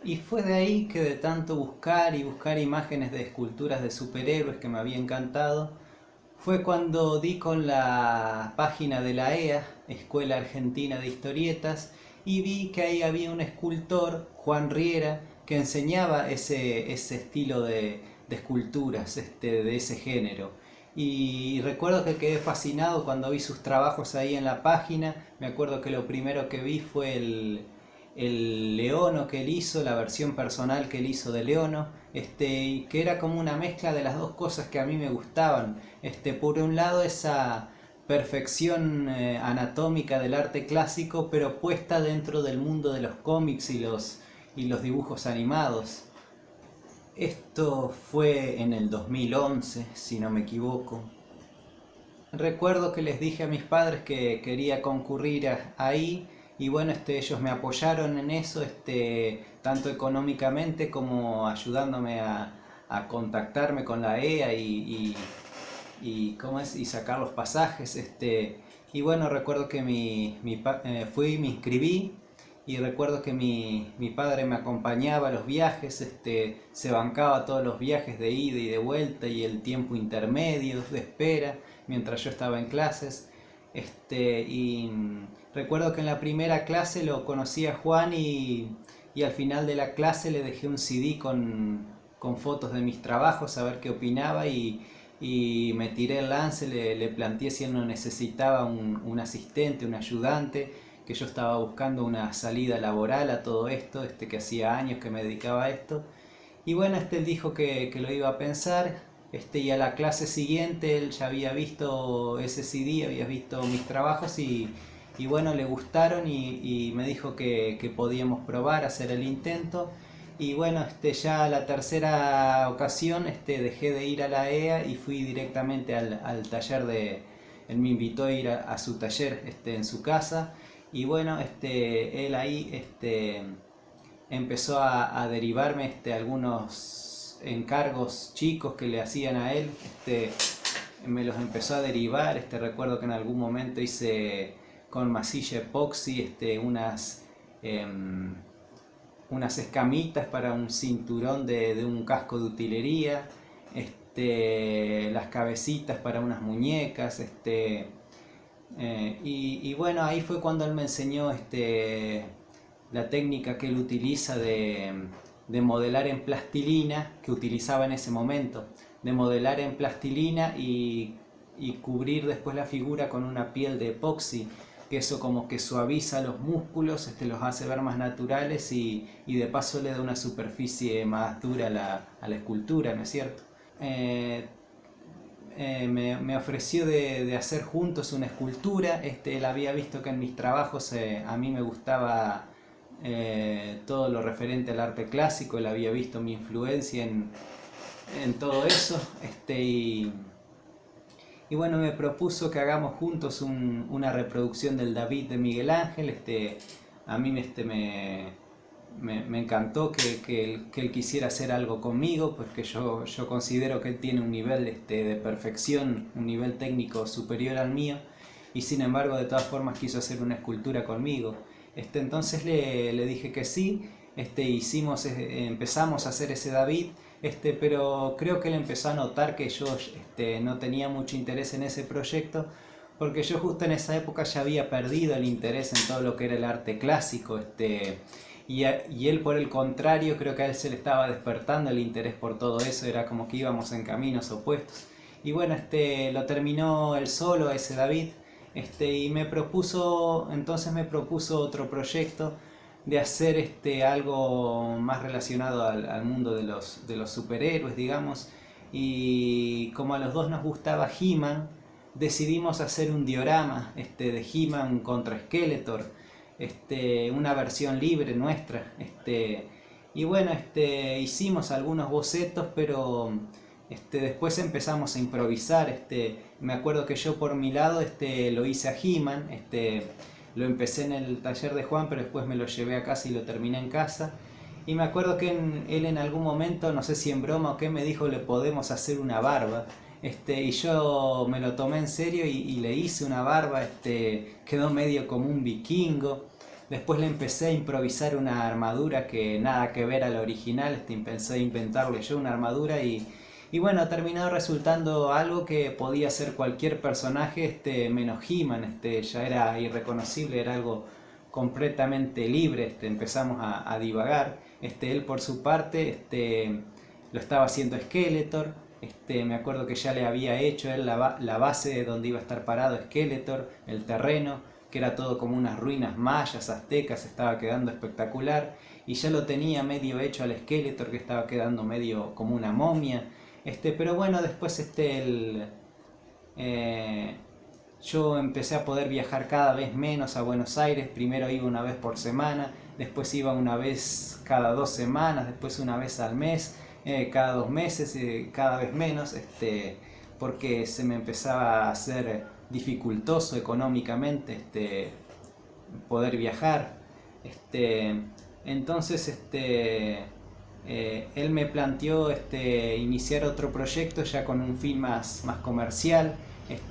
Y fue de ahí que de tanto buscar y buscar imágenes de esculturas de superhéroes que me había encantado, fue cuando di con la página de la EA, Escuela Argentina de Historietas, y vi que ahí había un escultor, Juan Riera, que enseñaba ese estilo de esculturas, de ese género. Y recuerdo que quedé fascinado cuando vi sus trabajos ahí en la página. Me acuerdo que lo primero que vi fue el Leono que él hizo, la versión personal que él hizo de Leono, y que era como una mezcla de las dos cosas que a mí me gustaban. Por un lado esa perfección anatómica del arte clásico, pero puesta dentro del mundo de los cómics y los dibujos animados. Esto fue en el 2011, si no me equivoco. Recuerdo que les dije a mis padres que quería concurrir ahí y bueno, ellos me apoyaron en eso, tanto económicamente como ayudándome a contactarme con la EA ¿cómo es? Y sacar los pasajes. Y bueno, recuerdo que fui, me inscribí y recuerdo que mi padre me acompañaba a los viajes, se bancaba todos los viajes de ida y de vuelta y el tiempo intermedio de espera mientras yo estaba en clases. Recuerdo que en la primera clase lo conocí a Juan y al final de la clase le dejé un CD con fotos de mis trabajos a ver qué opinaba y me tiré el lance, le planteé si él no necesitaba un asistente, un ayudante, que yo estaba buscando una salida laboral a todo esto, que hacía años que me dedicaba a esto. Y bueno, él dijo que lo iba a pensar, y a la clase siguiente él ya había visto ese CD, había visto mis trabajos y bueno, le gustaron y me dijo que podíamos probar, hacer el intento. Y bueno, ya la tercera ocasión dejé de ir a la EA y fui directamente al taller él me invitó a ir a su taller en su casa. Y bueno, él ahí empezó a derivarme algunos encargos chicos que le hacían a él. Me los empezó a derivar. Recuerdo que en algún momento hice con masilla epoxi unas escamitas para un cinturón de un casco de utilería, las cabecitas para unas muñecas, y bueno, ahí fue cuando él me enseñó la técnica que él utiliza de modelar en plastilina, que utilizaba en ese momento, de modelar en plastilina y cubrir después la figura con una piel de epoxi, que eso como que suaviza los músculos, los hace ver más naturales y de paso le da una superficie más dura a la escultura, ¿no es cierto? Me ofreció de hacer juntos una escultura. Él había visto que en mis trabajos a mí me gustaba todo lo referente al arte clásico, él había visto mi influencia en todo eso, y bueno, me propuso que hagamos juntos una reproducción del David de Miguel Ángel. A mí me encantó que él quisiera hacer algo conmigo, porque yo considero que él tiene un nivel de perfección, un nivel técnico superior al mío, y sin embargo de todas formas quiso hacer una escultura conmigo. Entonces le dije que sí, empezamos a hacer ese David, pero creo que él empezó a notar que yo no tenía mucho interés en ese proyecto, porque yo justo en esa época ya había perdido el interés en todo lo que era el arte clásico, y él por el contrario, creo que a él se le estaba despertando el interés por todo eso, era como que íbamos en caminos opuestos. Y bueno, lo terminó él solo, ese David, y entonces me propuso otro proyecto de hacer algo más relacionado al mundo de los superhéroes, digamos, y como a los dos nos gustaba He-Man, decidimos hacer un diorama de He-Man contra Skeletor, una versión libre nuestra, y bueno, hicimos algunos bocetos, pero después empezamos a improvisar. Me acuerdo que yo por mi lado lo hice a He-Man, lo empecé en el taller de Juan, pero después me lo llevé a casa y lo terminé en casa. Y me acuerdo que él en algún momento, no sé si en broma o qué, me dijo le podemos hacer una barba. Y yo me lo tomé en serio y le hice una barba, quedó medio como un vikingo. Después le empecé a improvisar una armadura que nada que ver al original, empecé a inventarle yo una armadura y bueno, terminó resultando algo que podía ser cualquier personaje, menos He-Man, ya era irreconocible, era algo completamente libre, empezamos a divagar. Él por su parte, lo estaba haciendo Skeletor. Me acuerdo que ya le había hecho él la base donde iba a estar parado Skeletor, el terreno, que era todo como unas ruinas mayas, aztecas, estaba quedando espectacular. Y ya lo tenía medio hecho al Skeletor, que estaba quedando medio como una momia. Pero bueno, después yo empecé a poder viajar cada vez menos a Buenos Aires. Primero iba una vez por semana, después iba una vez cada 2 semanas, después una vez al mes, cada 2 meses, cada vez menos, porque se me empezaba a hacer dificultoso económicamente poder viajar. Entonces él me planteó iniciar otro proyecto ya con un fin más comercial,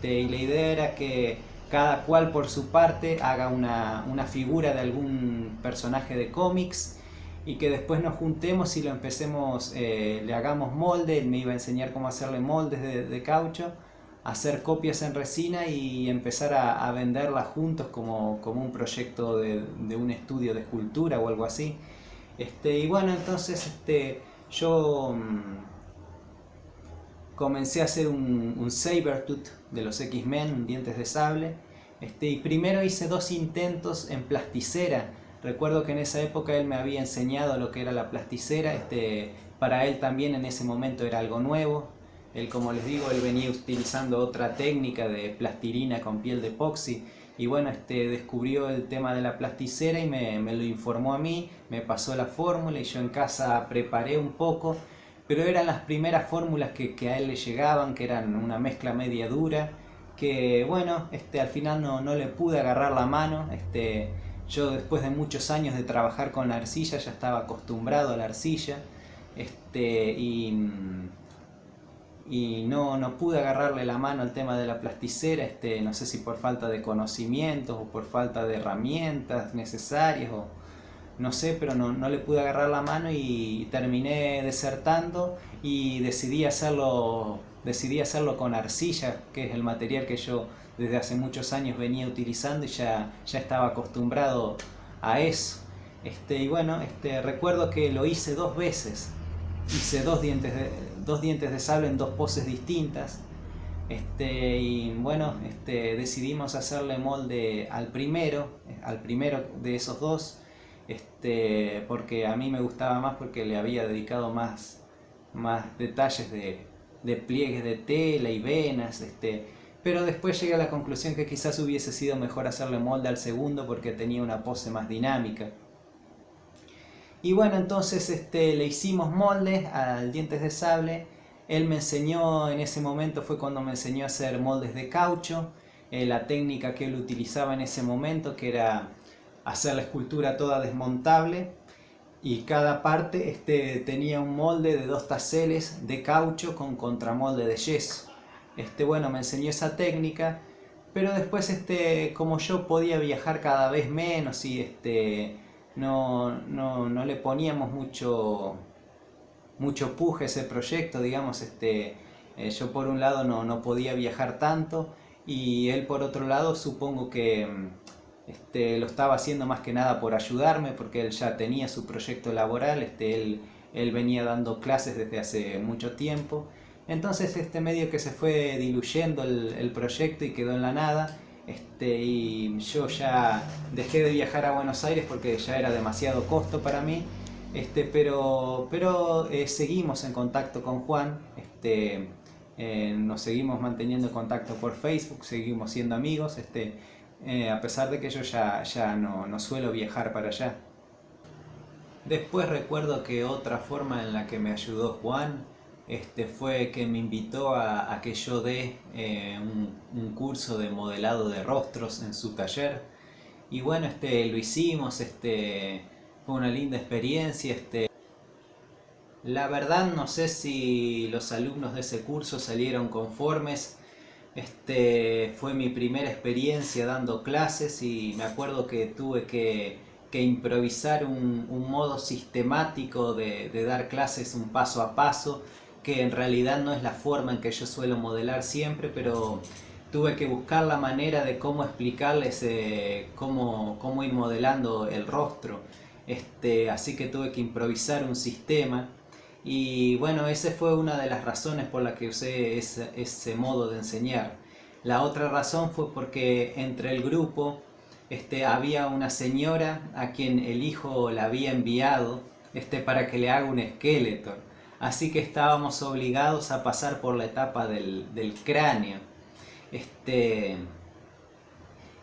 y la idea era que cada cual por su parte haga una figura de algún personaje de cómics y que después nos juntemos y lo empecemos, le hagamos molde. Él me iba a enseñar cómo hacerle moldes de caucho, hacer copias en resina y empezar a venderlas juntos como un proyecto de un estudio de escultura o algo así. Y bueno, entonces yo comencé a hacer un Sabertooth de los X-Men, un dientes de sable. Y primero hice 2 intentos en plasticera. Recuerdo que en esa época él me había enseñado lo que era la plasticera. Para él también en ese momento era algo nuevo. Él, como les digo, él venía utilizando otra técnica de plastilina con piel de epoxi. Y bueno, descubrió el tema de la plasticera y me lo informó a mí, me pasó la fórmula y yo en casa preparé un poco, pero eran las primeras fórmulas que a él le llegaban, que eran una mezcla media dura, que bueno, al final no le pude agarrar la mano. Yo después de muchos años de trabajar con la arcilla ya estaba acostumbrado a la arcilla, y no pude agarrarle la mano al tema de la plasticera. No sé si por falta de conocimientos o por falta de herramientas necesarias o no sé, pero no le pude agarrar la mano y terminé desertando y decidí hacerlo con arcilla, que es el material que yo desde hace muchos años venía utilizando y ya estaba acostumbrado a eso. Y bueno, recuerdo que lo hice 2 veces. Hice dos dientes de sable en 2 poses distintas. Y bueno, decidimos hacerle molde al primero de esos 2, porque a mí me gustaba más, porque le había dedicado más detalles de pliegues de tela y venas, pero después llegué a la conclusión que quizás hubiese sido mejor hacerle molde al segundo porque tenía una pose más dinámica. Y bueno, entonces le hicimos moldes al dientes de sable. Él me enseñó, en ese momento fue cuando me enseñó a hacer moldes de caucho, la técnica que él utilizaba en ese momento, que era hacer la escultura toda desmontable, y cada parte tenía un molde de 2 taseles de caucho con contramolde de yeso. Bueno, me enseñó esa técnica, pero después como yo podía viajar cada vez menos y no le poníamos mucho puje a ese proyecto, digamos. Yo por un lado no podía viajar tanto y él por otro lado supongo que lo estaba haciendo más que nada por ayudarme, porque él ya tenía su proyecto laboral. Él venía dando clases desde hace mucho tiempo, entonces medio que se fue diluyendo el proyecto y quedó en la nada. Y yo ya dejé de viajar a Buenos Aires porque ya era demasiado costo para mí. Pero seguimos en contacto con Juan. Nos seguimos manteniendo en contacto por Facebook, seguimos siendo amigos, a pesar de que yo ya no suelo viajar para allá. Después recuerdo que otra forma en la que me ayudó Juan fue que me invitó a que yo dé un curso de modelado de rostros en su taller. Y bueno, lo hicimos, fue una linda experiencia. La verdad no sé si los alumnos de ese curso salieron conformes, Fue mi primera experiencia dando clases y me acuerdo que tuve que improvisar un modo sistemático de dar clases, un paso a paso, que en realidad no es la forma en que yo suelo modelar siempre, pero tuve que buscar la manera de cómo explicarles cómo ir modelando el rostro. Así que tuve que improvisar un sistema y bueno, esa fue una de las razones por las que usé ese modo de enseñar. La otra razón fue porque entre el grupo había una señora a quien el hijo la había enviado para que le haga un esqueleto. Así que estábamos obligados a pasar por la etapa del cráneo. Este,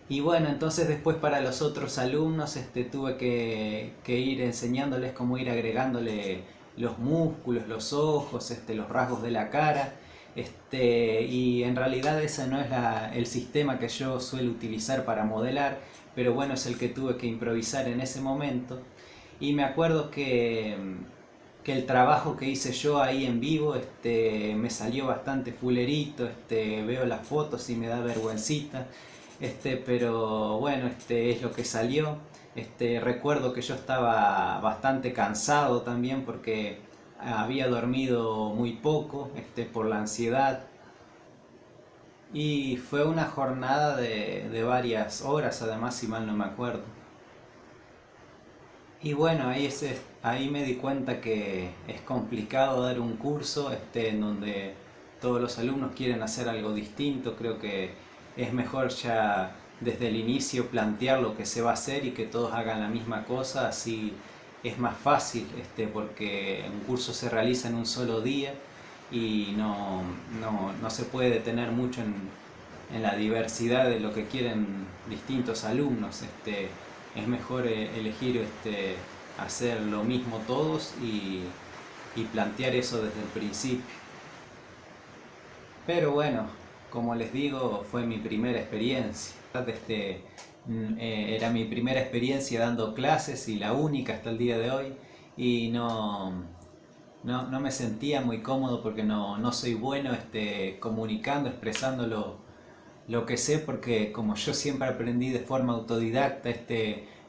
y bueno, entonces después para los otros alumnos tuve que ir enseñándoles cómo ir agregándole los músculos, los ojos, los rasgos de la cara. Y en realidad ese no es el sistema que yo suelo utilizar para modelar, pero bueno, es el que tuve que improvisar en ese momento. Y me acuerdo que el trabajo que hice yo ahí en vivo me salió bastante fulerito, veo las fotos y me da vergüencita, pero bueno, es lo que salió. Recuerdo que yo estaba bastante cansado también porque había dormido muy poco por la ansiedad y fue una jornada de varias horas además, si mal no me acuerdo. Y bueno, ahí me di cuenta que es complicado dar un curso en donde todos los alumnos quieren hacer algo distinto. Creo que es mejor ya desde el inicio plantear lo que se va a hacer y que todos hagan la misma cosa, así es más fácil, porque un curso se realiza en un solo día y no se puede detener mucho en la diversidad de lo que quieren distintos alumnos. Es mejor elegir hacer lo mismo todos y plantear eso desde el principio. Pero bueno, como les digo, fue mi primera experiencia. Era mi primera experiencia dando clases y la única hasta el día de hoy y no me sentía muy cómodo porque no soy bueno comunicando, expresando lo que sé, porque como yo siempre aprendí de forma autodidacta,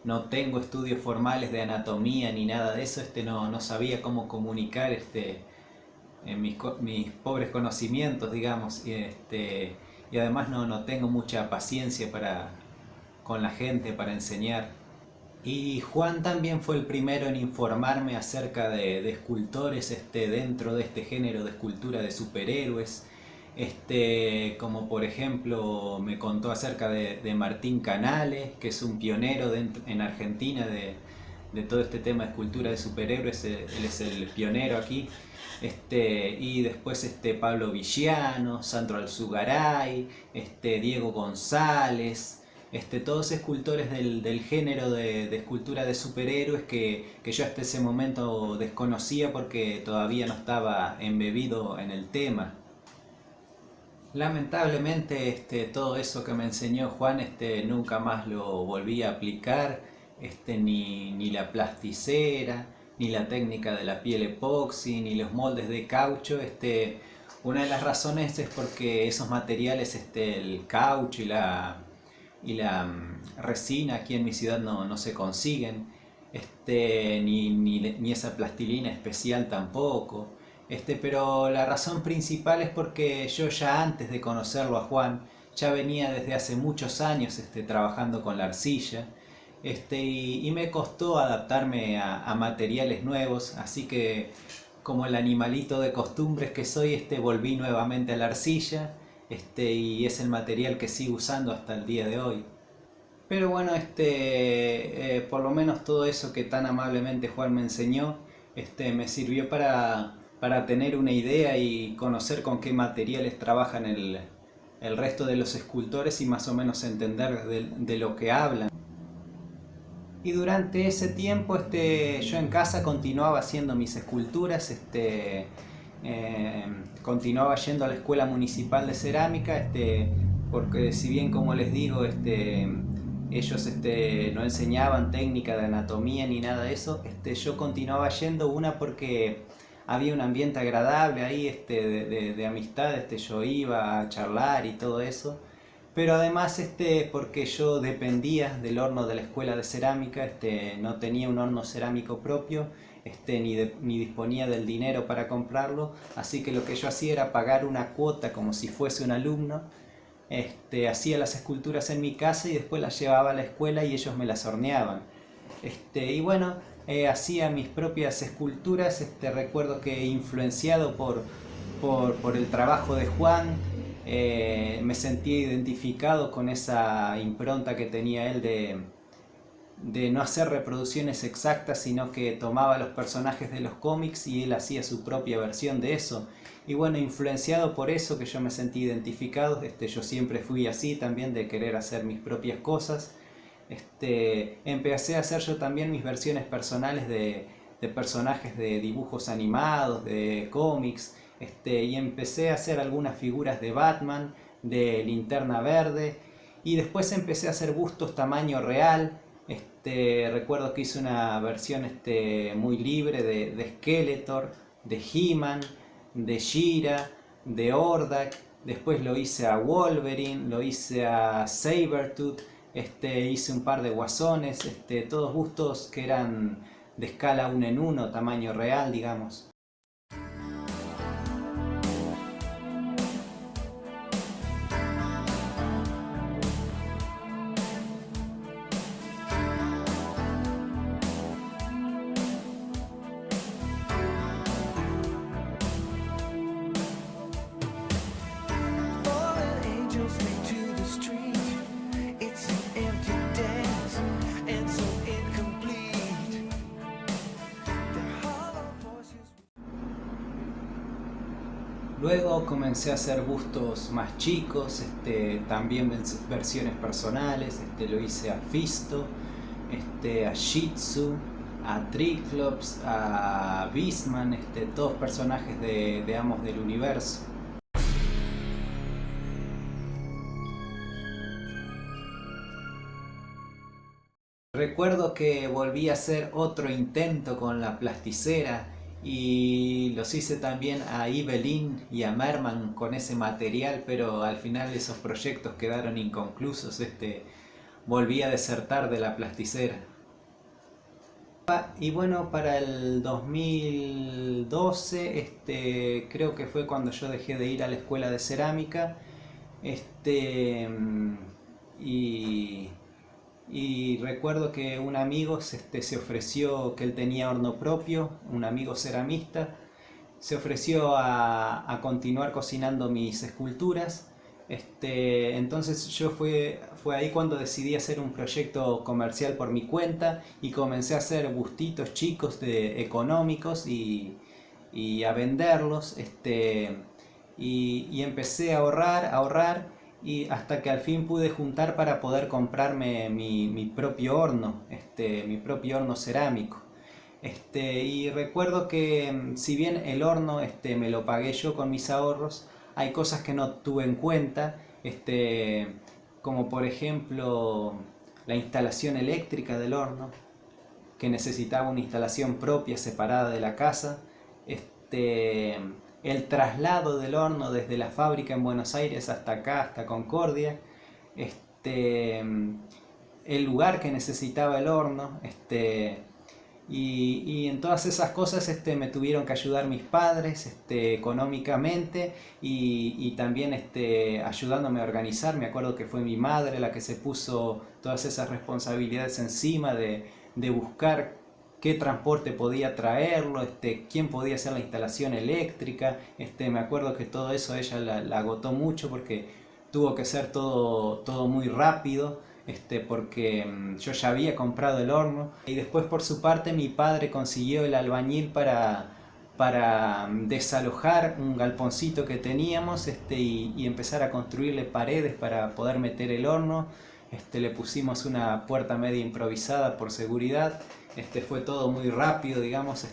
no tengo estudios formales de anatomía ni nada de eso, no sabía cómo comunicar mis pobres conocimientos, digamos, y además no tengo mucha paciencia con la gente para enseñar. Y Juan también fue el primero en informarme acerca de escultores dentro de este género de escultura de superhéroes. Como por ejemplo me contó acerca de Martín Canales, que es un pionero en Argentina de todo este tema de escultura de superhéroes. Él es el pionero aquí. Y después Pablo Vigiano, Sandro Alzugaray, Diego González, todos escultores del género de escultura de superhéroes que yo hasta ese momento desconocía porque todavía no estaba embebido en el tema. Lamentablemente todo eso que me enseñó Juan nunca más lo volví a aplicar, ni la plasticera, ni la técnica de la piel epoxi, ni los moldes de caucho. Una de las razones es porque esos materiales, el caucho y la resina aquí en mi ciudad no se consiguen, ni esa plastilina especial tampoco. Pero la razón principal es porque yo ya antes de conocerlo a Juan, ya venía desde hace muchos años trabajando con la arcilla, y me costó adaptarme a materiales nuevos, así que como el animalito de costumbres que soy, volví nuevamente a la arcilla, y es el material que sigo usando hasta el día de hoy. Pero bueno, por lo menos todo eso que tan amablemente Juan me enseñó, me sirvió para tener una idea y conocer con qué materiales trabajan el resto de los escultores y más o menos entender de lo que hablan. Y durante ese tiempo yo en casa continuaba haciendo mis esculturas, continuaba yendo a la Escuela Municipal de Cerámica, porque si bien, como les digo, ellos no enseñaban técnica de anatomía ni nada de eso, yo continuaba yendo, una porque había un ambiente agradable ahí de amistad, yo iba a charlar y todo eso. Pero además porque yo dependía del horno de la escuela de cerámica, no tenía un horno cerámico propio, ni disponía del dinero para comprarlo, así que lo que yo hacía era pagar una cuota como si fuese un alumno. Hacía las esculturas en mi casa y después las llevaba a la escuela y ellos me las horneaban. Y bueno, hacía mis propias esculturas. Recuerdo que influenciado por el trabajo de Juan, me sentía identificado con esa impronta que tenía él de no hacer reproducciones exactas, sino que tomaba los personajes de los cómics y él hacía su propia versión de eso. Y bueno, influenciado por eso que yo me sentí identificado, yo siempre fui así también, de querer hacer mis propias cosas. Empecé a hacer yo también mis versiones personales de personajes de dibujos animados, de cómics, y empecé a hacer algunas figuras de Batman, de Linterna Verde, y después empecé a hacer bustos tamaño real. Recuerdo que hice una versión muy libre de Skeletor, de He-Man, de She-Ra, de Hordak. Después lo hice a Wolverine, lo hice a Sabretooth, hice un par de guasones, todos bustos que eran de escala 1 en 1, tamaño real, digamos. Luego comencé a hacer bustos más chicos, también versiones personales, lo hice a Fisto, a Shih-Tzu, a Triclops, a Beastman, todos personajes de Amos del Universo. Recuerdo que volví a hacer otro intento con la plasticera y los hice también a Evelyn y a Merman con ese material, pero al final esos proyectos quedaron inconclusos. Volví a desertar de la plasticera. Y bueno, para el 2012, creo que fue cuando yo dejé de ir a la escuela de cerámica. Y recuerdo que un amigo se ofreció, que él tenía horno propio, un amigo ceramista, se ofreció a continuar cocinando mis esculturas. Entonces fue ahí cuando decidí hacer un proyecto comercial por mi cuenta y comencé a hacer bustitos chicos económicos y a venderlos. Y empecé a ahorrar y hasta que al fin pude juntar para poder comprarme mi propio horno, mi propio horno cerámico. Y recuerdo que si bien el horno me lo pagué yo con mis ahorros, hay cosas que no tuve en cuenta, como por ejemplo la instalación eléctrica del horno, que necesitaba una instalación propia separada de la casa, el traslado del horno desde la fábrica en Buenos Aires hasta acá, hasta Concordia, el lugar que necesitaba el horno, y en todas esas cosas me tuvieron que ayudar mis padres económicamente y también ayudándome a organizar. Me acuerdo que fue mi madre la que se puso todas esas responsabilidades encima de buscar qué transporte podía traerlo, quién podía hacer la instalación eléctrica. Me acuerdo que todo eso ella la agotó mucho porque tuvo que ser todo muy rápido, porque yo ya había comprado el horno. Y después por su parte mi padre consiguió el albañil para desalojar un galponcito que teníamos, y empezar a construirle paredes para poder meter el horno. Le pusimos una puerta media improvisada por seguridad. Fue todo muy rápido, digamos.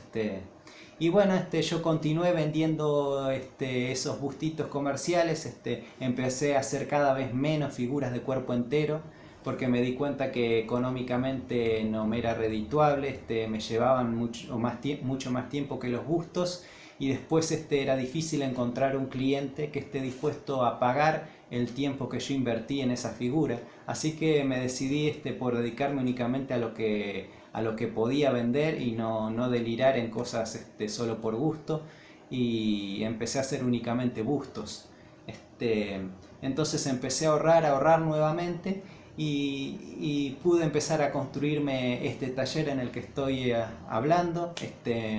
Y bueno, yo continué vendiendo esos bustitos comerciales. Empecé a hacer cada vez menos figuras de cuerpo entero porque me di cuenta que económicamente no me era redituable, me llevaban mucho más tiempo que los bustos y después era difícil encontrar un cliente que esté dispuesto a pagar el tiempo que yo invertí en esa figura. Así que me decidí por dedicarme únicamente a lo que podía vender y no delirar en cosas solo por gusto, y empecé a hacer únicamente bustos. Este, entonces empecé a ahorrar nuevamente y pude empezar a construirme este taller en el que estoy hablando,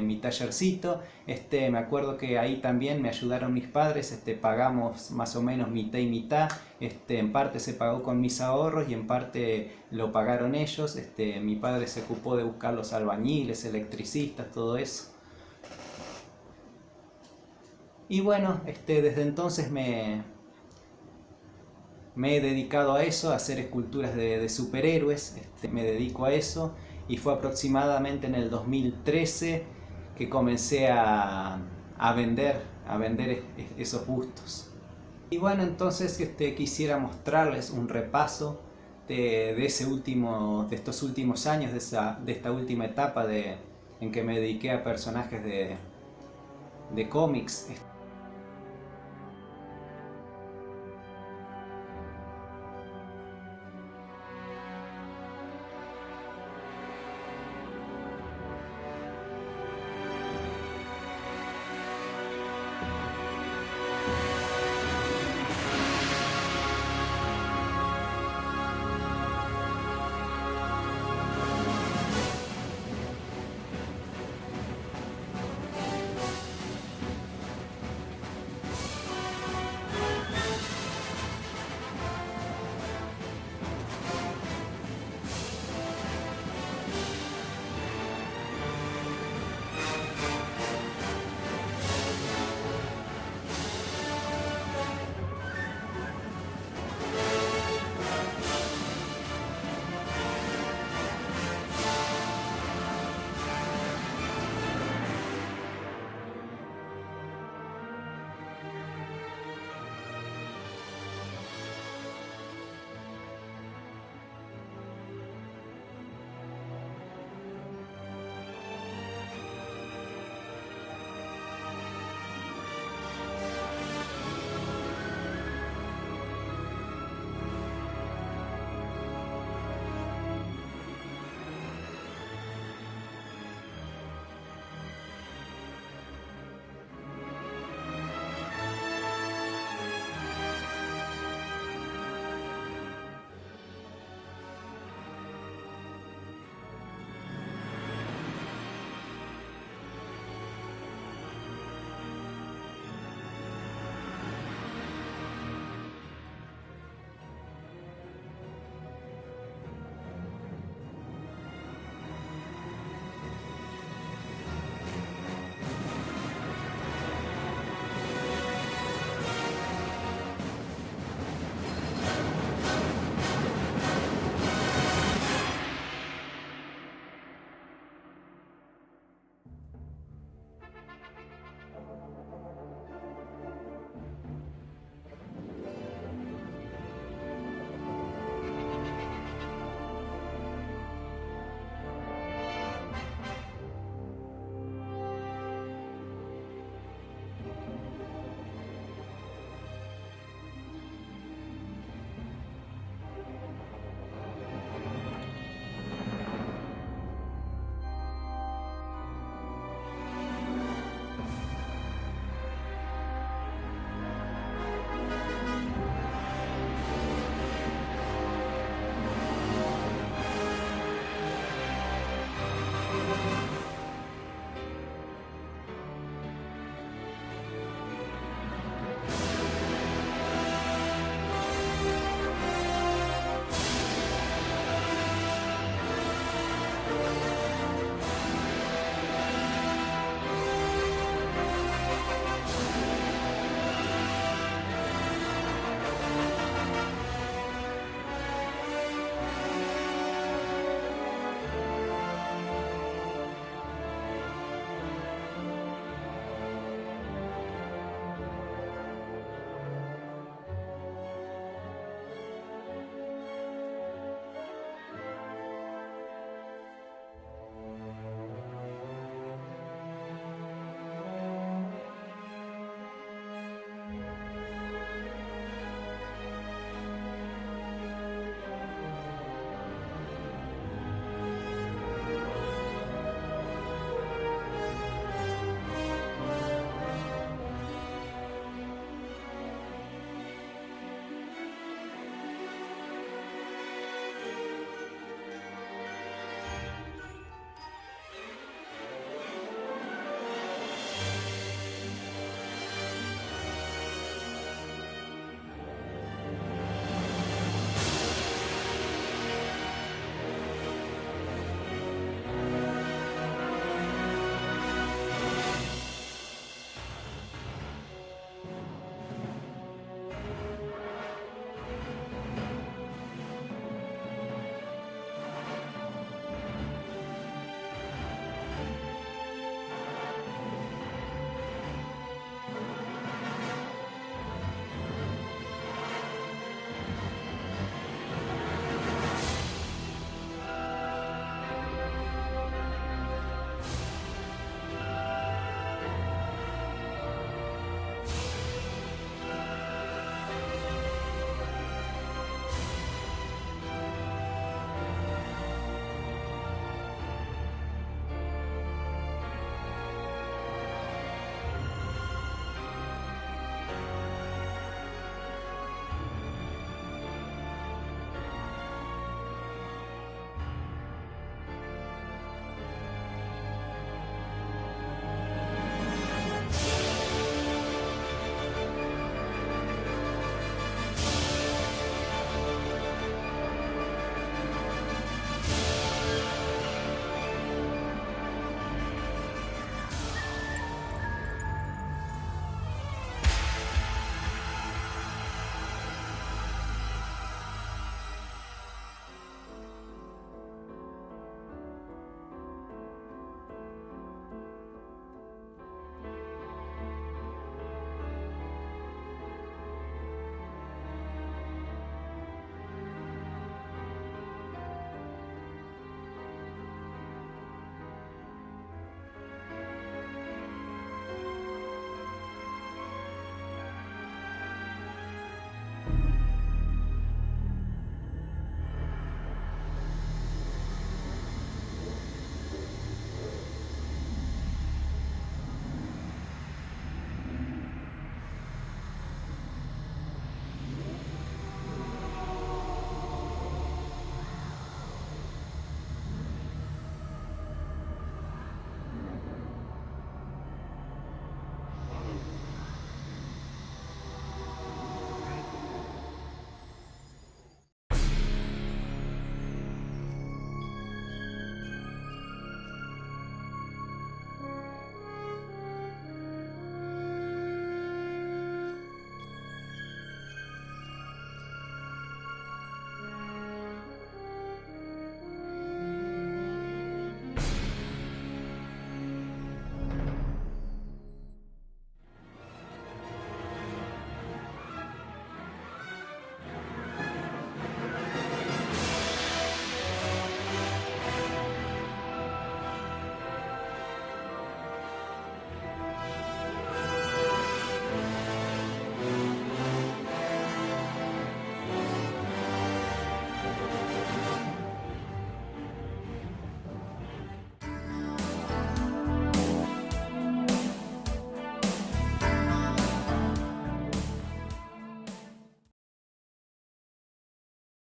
mi tallercito. Me acuerdo que ahí también me ayudaron mis padres, pagamos más o menos mitad y mitad. En parte se pagó con mis ahorros y en parte lo pagaron ellos. Mi padre se ocupó de buscar los albañiles, electricistas, todo eso. Y bueno, desde entonces me he dedicado a eso, a hacer esculturas de superhéroes. Me dedico a eso, y fue aproximadamente en el 2013 que comencé a vender esos bustos. Y bueno, entonces quisiera mostrarles un repaso de estos últimos años, de esta última etapa en que me dediqué a personajes de cómics.